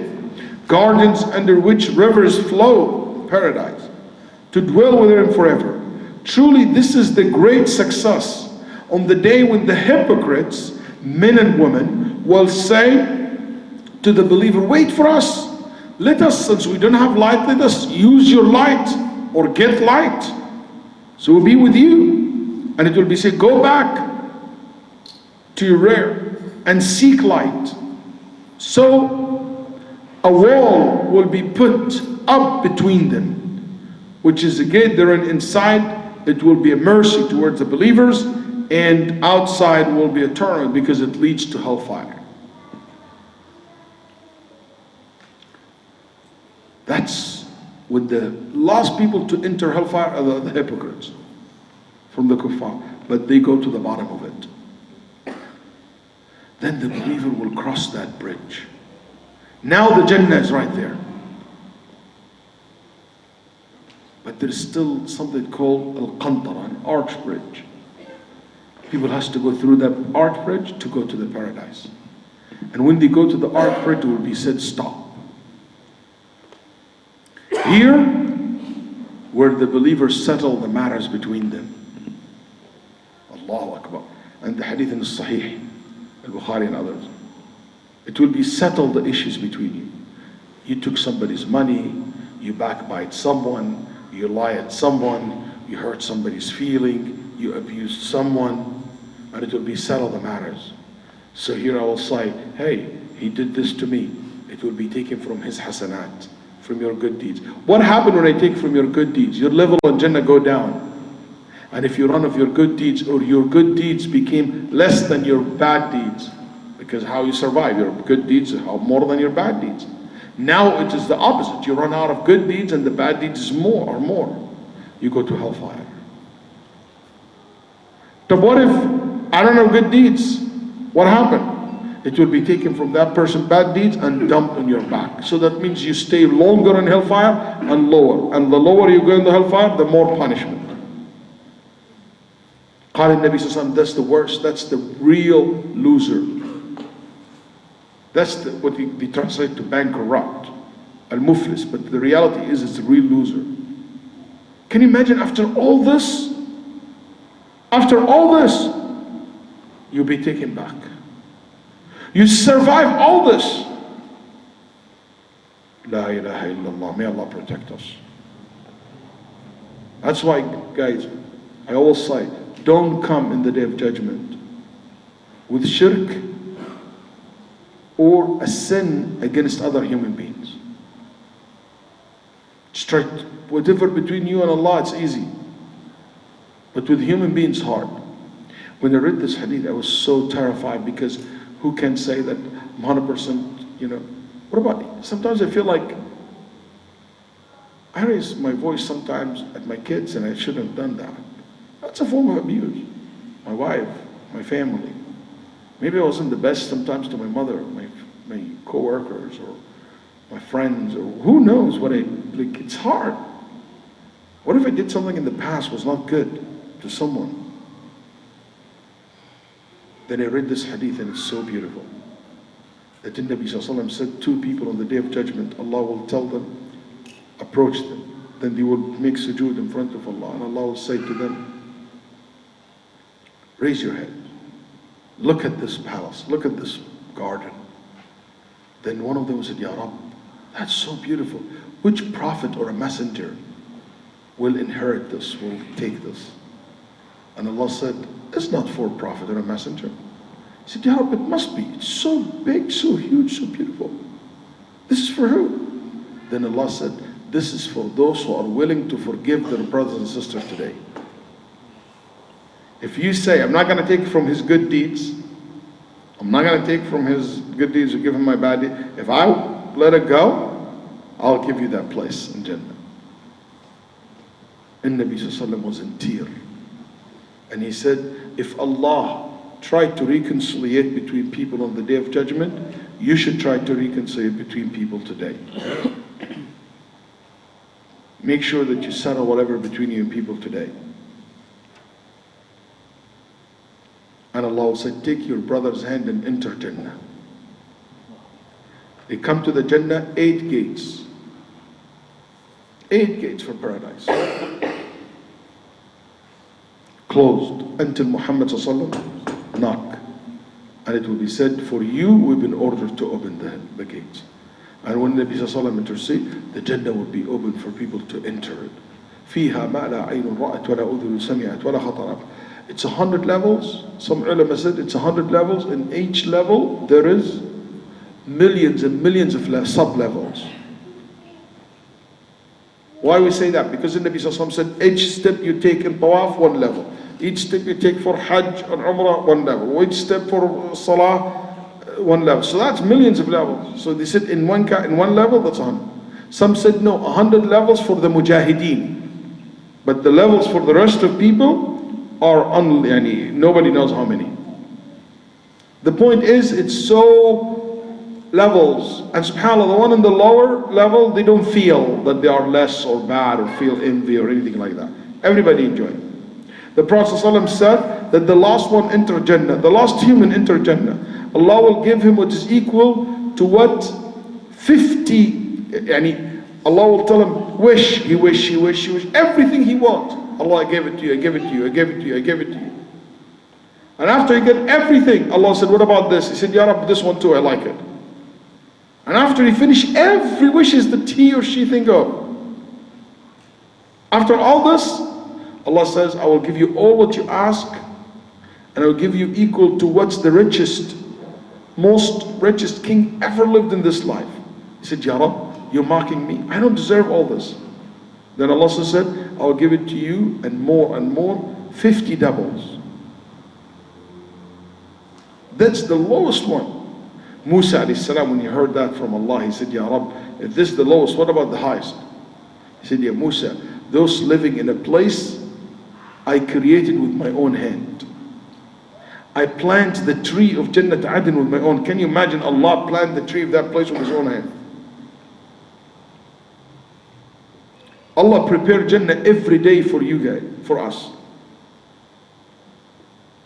gardens under which rivers flow, paradise, to dwell within forever. Truly this is the great success on the day when the hypocrites, men and women, will say to the believer, wait for us, let us, since we don't have light, let us use your light or get light. So we'll be with you. And it will be said, go back to your rear and seek light. So a wall will be put up between them, which is a gate there, and inside it will be a mercy towards the believers, and outside will be a torment because it leads to hellfire. That's with the last people to enter hellfire are the hypocrites from the kuffar, but they go to the bottom of it. Then the believer will cross that bridge. Now the Jannah is right there. But there is still something called Al-Qantara, an arch bridge. People has to go through that arch bridge to go to the paradise. And when they go to the arch bridge, it will be said, stop. Here, where the believers settle the matters between them. Allahu Akbar. And the hadith in the Sahih, Al-Bukhari and others. It will be settled the issues between you. You took somebody's money, you backbite someone, you lie at someone, you hurt somebody's feeling, you abused someone, and it will be settled the matters. So here I will say, hey, he did this to me. It will be taken from his hasanat, from your good deeds. What happened when I take from your good deeds? Your level in Jannah go down. And if you run of your good deeds, or your good deeds became less than your bad deeds, because how you survive, your good deeds are more than your bad deeds. Now it is the opposite. You run out of good deeds and the bad deeds is more or more. You go to hellfire. But what if I don't have good deeds? What happened? It will be taken from that person's bad deeds and dumped on your back. So that means you stay longer in hellfire and lower. And the lower you go in the hellfire, the more punishment. قال النبي صلى الله عليه وسلم, that's the worst. That's the real loser. That's what they translate to bankrupt, al-muflis, but the reality is it's a real loser. Can you imagine after all this, you'll be taken back. You survive all this. La ilaha illallah, may Allah protect us. That's why, guys, I always say, don't come in the day of judgment with shirk or a sin against other human beings. Straight, whatever between you and Allah, it's easy. But with human beings, hard. When I read this hadith, I was so terrified, because who can say that I'm 100%, what about, sometimes I feel like I raise my voice sometimes at my kids and I shouldn't have done that. That's a form of abuse. My wife, my family. Maybe I wasn't the best sometimes to my mother, my co-workers, or my friends, or who knows what it's hard. What if I did something in the past was not good to someone? Then I read this hadith and it's so beautiful. That the Nabi Sallallahu Alaihi Wasallam said, two people on the day of judgment, Allah will tell them, approach them. Then they will make sujood in front of Allah, and Allah will say to them, raise your head. Look at this palace. Look at this garden. Then one of them said, Ya Rabb, that's so beautiful. Which prophet or a messenger will inherit this, will take this? And Allah said, it's not for a prophet or a messenger. He said, Ya Rabb, it must be. It's so big, so huge, so beautiful. This is for who? Then Allah said, this is for those who are willing to forgive their brothers and sisters today. If you say, I'm not going to take from his good deeds, I'm not going to take from his good deeds or give him my bad deeds, if I let it go, I'll give you that place in Jannah. And Nabi Sallallahu Alaihi Wasallam was in tears. And he said, if Allah tried to reconcile between people on the day of judgment, you should try to reconcile between people today. Make sure that you settle whatever between you and people today. And Allah will say, take your brother's hand and enter Jannah. They come to the Jannah, 8 gates. 8 gates for paradise. Closed until Muhammad Sallallahu Alaihi Wasallam knock. And it will be said, for you we've been ordered to open the gates. And when Nabi Sallallahu Alaihi Wasallam intercede, the Jannah will be open for people to enter it. فيها ما لا عين رأت ولا أذن سمعت ولا خطر. It's 100 levels. Some ulama said it's 100 levels. In each level there is millions and millions of sub-levels. Why we say that? Because the Nabi Sallallahu Alaihi Wasallam said, each step you take in tawaf, 1 level. Each step you take for hajj and umrah, 1 level. Each step for salah, 1 level. So that's millions of levels. So they said in one level, that's 100. Some said no, 100 levels for the mujahideen. But the levels for the rest of people are nobody knows how many. The point is, it's so levels. And subhanAllah, the one in the lower level, they don't feel that they are less or bad or feel envy or anything like that. Everybody enjoyed. The Prophet ﷺ said that the last one entered Jannah, the last human entered Jannah. Allah will give him what is equal to what 50, Allah will tell him, wish, he wish, everything he wants. Allah, I gave it to you, I gave it to you, I gave it to you, I gave it to you. And after he get everything, Allah said, what about this? He said, Ya Rabbi, this one too, I like it. And after he finished every wishes that he or she think of, after all this, Allah says, I will give you all what you ask, and I will give you equal to what's the richest, most richest king ever lived in this life. He said, Ya Rab, you're mocking me. I don't deserve all this. Then Allah said, I will give it to you and more, 50 doubles. That's the lowest one. Musa alayhi salam, when he heard that from Allah, he said, Ya Rab, if this is the lowest, what about the highest? He said, Ya Musa, those living in a place I created with my own hand. I planted the tree of Jannat Adn with my own. Can you imagine Allah planted the tree of that place with his own hand? Allah prepared Jannah every day for you guys, for us.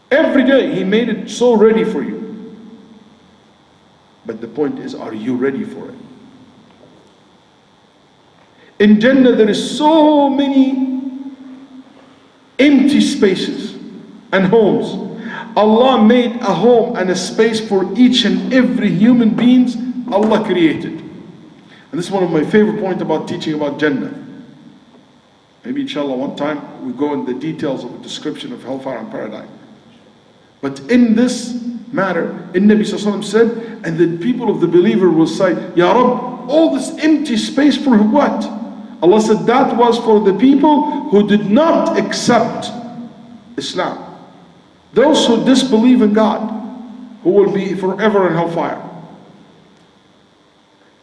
Every day He made it so ready for you. But the point is, are you ready for it? In Jannah there is so many empty spaces and homes. Allah made a home and a space for each and every human beings Allah created. And this is one of my favorite points about teaching about Jannah. Maybe inshallah one time we go in the details of the description of hellfire and paradise. But in this matter, Nabi Sallallahu Alaihi Wasallam said, and the people of the believer will say, Ya Rab, all this empty space for what? Allah said that was for the people who did not accept Islam. Those who disbelieve in God, who will be forever in hellfire.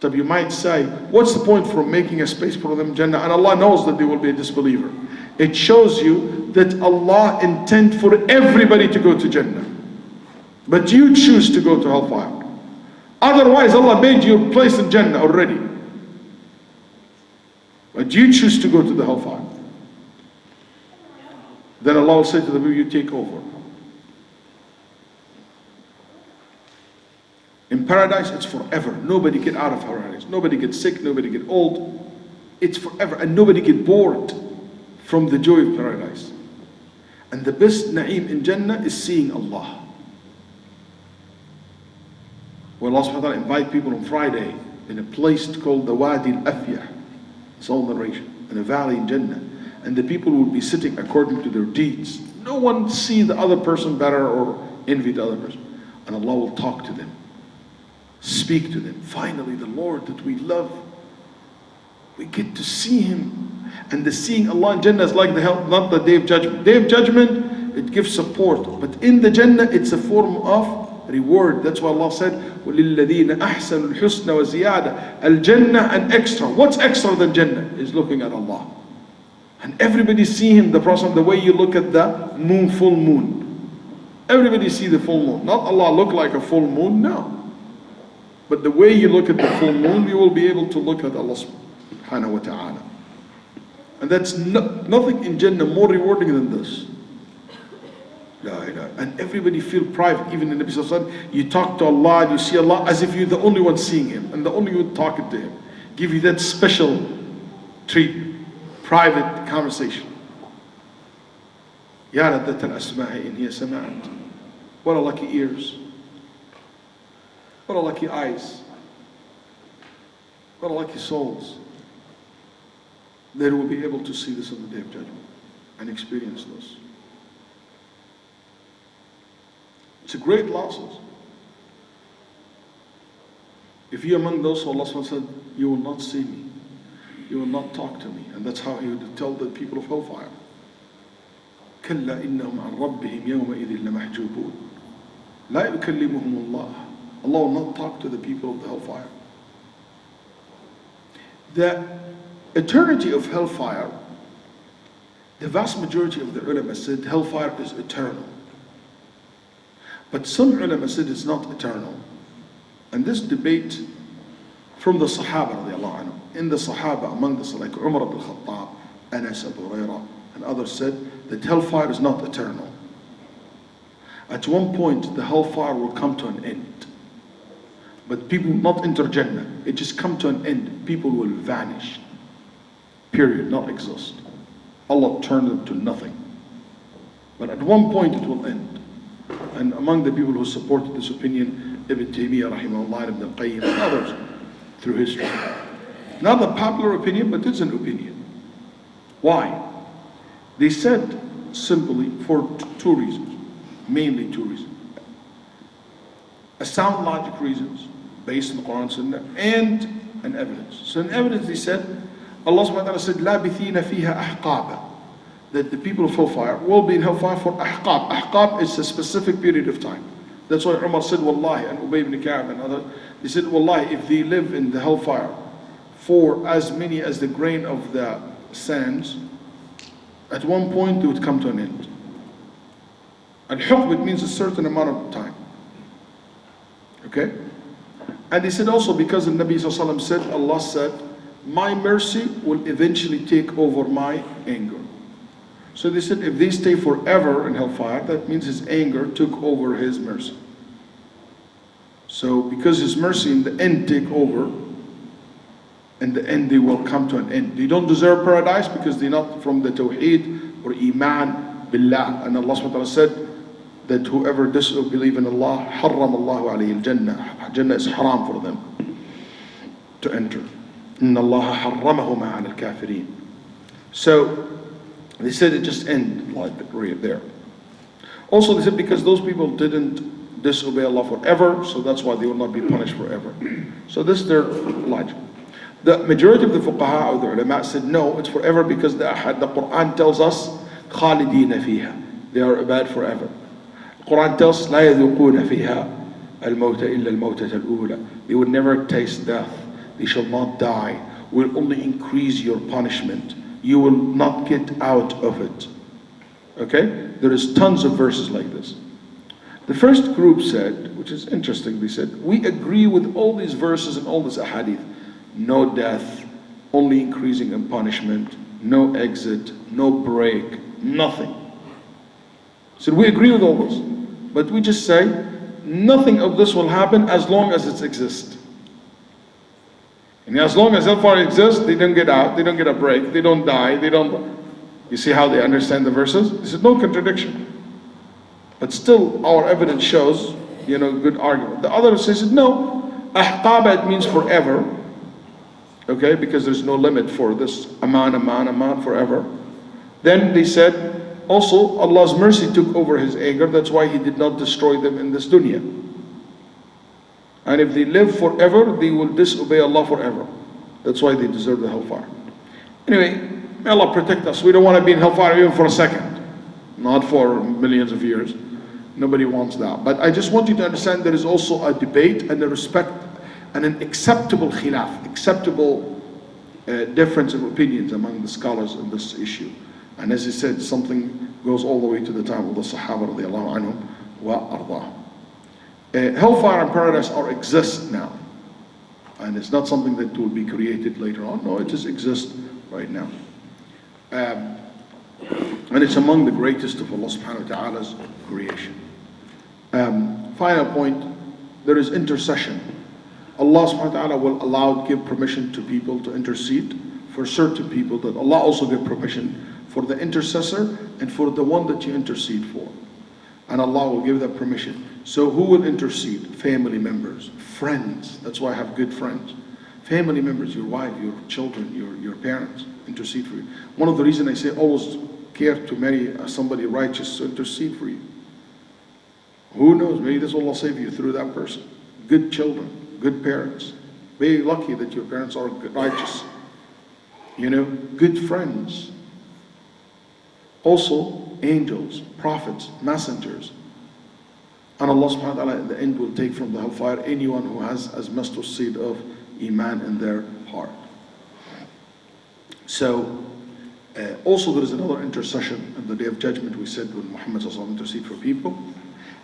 So you might say, what's the point from making a space for them in Jannah? And Allah knows that they will be a disbeliever. It shows you that Allah intends for everybody to go to Jannah. But you choose to go to hellfire. Otherwise, Allah made you a place in Jannah already. But you choose to go to the hellfire. Then Allah will say to the people, you take over. In paradise, it's forever. Nobody get out of paradise. Nobody gets sick, nobody get old. It's forever. And nobody get bored from the joy of paradise. And the best na'im in Jannah is seeing Allah. Where Allah subhanahu wa ta'ala invite people on Friday in a place called the Wadi Al-Afyah. It's all narration. In a valley in Jannah. And the people will be sitting according to their deeds. No one see the other person better or envy the other person. And Allah will talk to them. Speak to them. Finally, the Lord that we love, we get to see Him. And the seeing Allah in Jannah is like the hell, not the Day of Judgment. Day of Judgment, it gives support. But in the Jannah, it's a form of reward. That's why Allah said, وَلِلَّذِينَ أَحْسَنُوا الْحُسْنَ وَزِيَادَةً Al-Jannah and extra. What's extra than Jannah? Is looking at Allah. And everybody see Him, the Prophet, the way you look at the moon, full moon. Everybody see the full moon. Not Allah look like a full moon, no. But the way you look at the full moon, you will be able to look at Allah subhanahu wa ta'ala. And that's nothing in Jannah more rewarding than this. And everybody feel private. Even in the Nabi Sallallahu Alaihi Wasallam, you talk to Allah and you see Allah as if you're the only one seeing Him and the only one talking to Him. Give you that special treat, private conversation. Ya raddat al-asma'i in hiya sama'at. What a lucky ears. What a lucky eyes. What a lucky souls. They will be able to see this on the Day of Judgment and experience this. It's a great losses. If you're among those who Allah said, you will not see me, you will not talk to me. And that's how He would tell the people of hellfire. كَلَّا إِنَّهُمْ عَنْ رَبِّهِمْ يَوْمَئِذٍ لَمَحْجُوبُونَ لَا يُكَلِّمُهُمُ اللَّهُ Allah will not talk to the people of the hellfire. The eternity of hellfire, the vast majority of the ulama said hellfire is eternal. But some ulama said it's not eternal. And this debate from the Sahaba radiallahu anhu, in the Sahaba, among the like Umar ibn Khattab, Anas, Abu Hurairah, and others said that hellfire is not eternal. At one point the hellfire will come to an end. But people will not enter Jannah. It just come to an end. People will vanish. Period. Not exist. Allah turned them to nothing. But at one point it will end. And among the people who supported this opinion, Ibn Taymiyyah rahimahullah, Ibn Qayyim and others, through history. Not a popular opinion, but it's an opinion. Why? They said simply for two reasons, mainly two reasons. A sound logic reasons based on the Quran and Sunnah, and an evidence. So in evidence they said, Allah subhanahu wa ta'ala said, لَابِثِينَ فِيهَا أَحْقَابًا, that the people of hellfire will be in hellfire for ahqab. Ahqab is a specific period of time. That's why Umar said, Wallahi, and Ubay ibn Ka'b and others, they said, Wallahi, if they live in the hellfire for as many as the grain of the sands, at one point they would come to an end. Al-Hukm, it means a certain amount of time. Okay? And they said also because the Nabi Sallallahu Alaihi Wasallam said, Allah said, my mercy will eventually take over my anger. So they said if they stay forever in hellfire, that means his anger took over his mercy. So because his mercy in the end take over, in the end they will come to an end. They don't deserve paradise because they're not from the Tawheed or Iman Billah. And Allah subhanahu wa ta'ala said that whoever doesn't believe in Allah, حرم الله عليه الجنة. Jannah is haram for them to enter. إن الله حرمهما على الكافرين. So they said it just ended like right there. Also they said because those people didn't disobey Allah forever, so that's why they will not be punished forever. So this is their logic. The majority of the fuqaha or the ulama said no, it's forever because the Quran tells us خالدين فيها, they are bad forever. The Quran tells us لا يذوقون فيها الموت إلا الموتة الأولى, they will never taste death, they shall not die, will only increase your punishment, you will not get out of it. Okay? There is tons of verses like this. The first group said, which is interesting, they said, we agree with all these verses and all this ahadith. No death, only increasing in punishment, no exit, no break, nothing. So we agree with all this. But we just say, nothing of this will happen as long as it exists. And as long as hellfire exists, they don't get out, they don't get a break, they don't die, they don't... You see how they understand the verses? This is no contradiction. But still, our evidence shows, good argument. The other says, no, ahqaba, it means forever. Okay, because there's no limit for this amount forever. Then they said, also, Allah's mercy took over his anger, that's why he did not destroy them in this dunya. And if they live forever, they will disobey Allah forever. That's why they deserve the hellfire. Anyway, may Allah protect us. We don't want to be in hellfire even for a second. Not for millions of years. Nobody wants that. But I just want you to understand there is also a debate and a respect and an acceptable khilaf, acceptable difference of opinions among the scholars on this issue. And as I said, something goes all the way to the time of the Sahaba radiallahu anhum wa ardahum. Hellfire and paradise exist now. And it's not something that will be created later on. No, it just exists right now. And it's among the greatest of Allah subhanahu wa ta'ala's creation. Final point, there is intercession. Allah subhanahu wa ta'ala will give permission to people to intercede for certain people, that Allah also give permission for the intercessor and for the one that you intercede for. And Allah will give that permission. So who will intercede? Family members, friends. That's why I have good friends. Family members, your wife, your children, your parents, intercede for you. One of the reasons I say always care to marry somebody righteous to intercede for you. Who knows, maybe this will Allah save you through that person. Good children, good parents. Very lucky that your parents are righteous. Good friends. Also, angels, prophets, messengers. And Allah subhanahu wa ta'ala in the end will take from the hellfire anyone who has as mustard seed of Iman in their heart. So, also there is another intercession on the Day of Judgment. We said when Muhammad sallallahu alaihi wasallam intercede for people.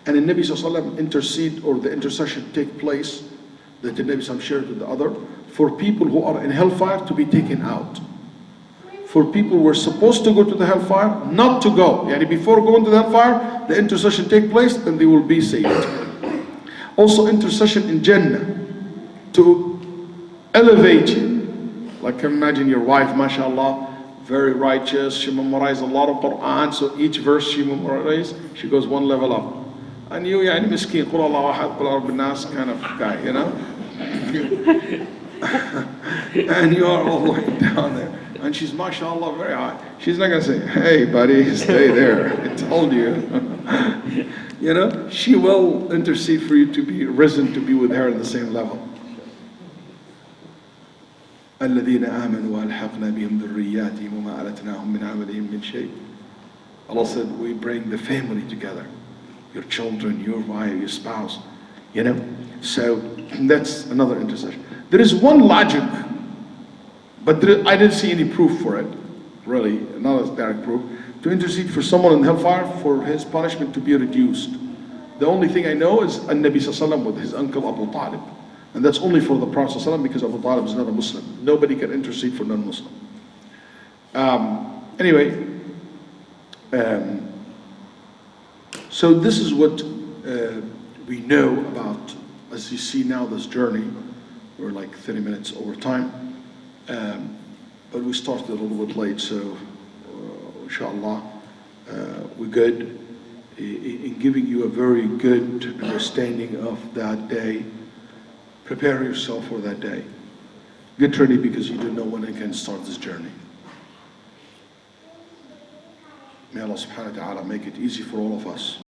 And in Nabi sallallahu alaihi wasallam intercede, or the intercession take place, that the Nabi sallallahu alaihi wasallam shared with the other, for people who are in hellfire to be taken out. For people who are supposed to go to the hellfire, not to go. Yani before going to the hellfire, the intercession take place, then they will be saved. Also intercession in Jannah, to elevate you. Like imagine your wife, mashallah, very righteous, she memorized a lot of Quran, so each verse she memorized, she goes one level up. And you, yani miskin, Qul Allahu Ahad, Qul Rabbun Nas kind of guy, And you are all the way down there. And she's, mashallah, very high. She's not going to say, hey, buddy, stay there. I told you. You know, she will intercede for you to be risen, to be with her in the same level. الذين آمنوا وألحقنا بهم ذرياتهم وما ألتناهم من عملهم من شيء. Allah said, we bring the family together. Your children, your wife, your spouse. You know? So that's another intercession. There is one logic, but I didn't see any proof for it. Really, not as direct proof. To intercede for someone in hellfire for his punishment to be reduced. The only thing I know is An-Nabi Sallallahu with his uncle Abu Talib. And that's only for the Prophet ﷺ because Abu Talib is not a Muslim. Nobody can intercede for non-Muslim. Anyway, so this is what we know about, as you see now, this journey. We're like 30 minutes over time. But we started a little bit late, so inshallah, we're good in giving you a very good understanding of that day. Prepare yourself for that day. Get ready because you don't know when you can start this journey. May Allah subhanahu wa ta'ala make it easy for all of us.